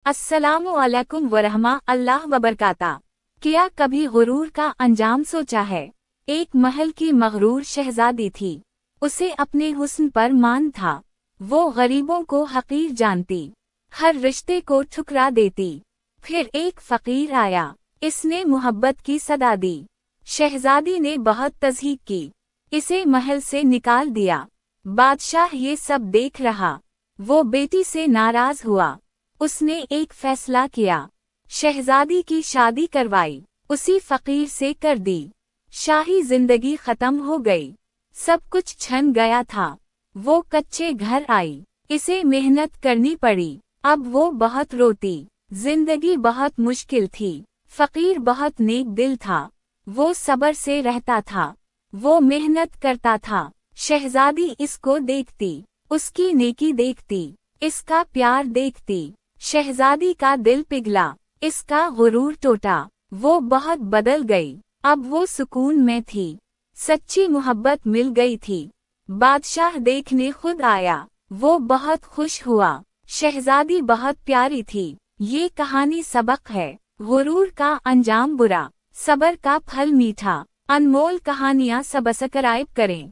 अस्सलामु अलैकुम वरहमा अल्लाह वबरकाता। क्या कभी गुरूर का अंजाम सोचा है? एक महल की मगरूर शहजादी थी। उसे अपने हुस्न पर मान था। वो गरीबों को हकीर जानती, हर रिश्ते को ठुकरा देती। फिर एक फकीर आया, इसने मोहब्बत की सदा दी। शहजादी ने बहुत तज़हीक की, इसे महल से निकाल दिया। बादशाह ये सब देख रहा, वो बेटी से नाराज हुआ। उसने एक फैसला किया, शहजादी की शादी करवाई, उसी फकीर से कर दी। शाही जिंदगी खत्म हो गई, सब कुछ छन गया था। वो कच्चे घर आई, इसे मेहनत करनी पड़ी। अब वो बहुत रोती, जिंदगी बहुत मुश्किल थी। फकीर बहुत नेक दिल था, वो सब्र से रहता था, वो मेहनत करता था। शहजादी इसको देखती, उसकी नेकी देखती, इसका प्यार देखती। शहजादी का दिल पिघला, इसका गुरूर टूटा। वो बहुत बदल गई, अब वो सुकून में थी, सच्ची मोहब्बत मिल गई थी। बादशाह देखने खुद आया, वो बहुत खुश हुआ। शहजादी बहुत प्यारी थी। ये कहानी सबक है, गुरूर का अंजाम बुरा, सब्र का फल मीठा। अनमोल कहानियाँ सब्सक्राइब करें।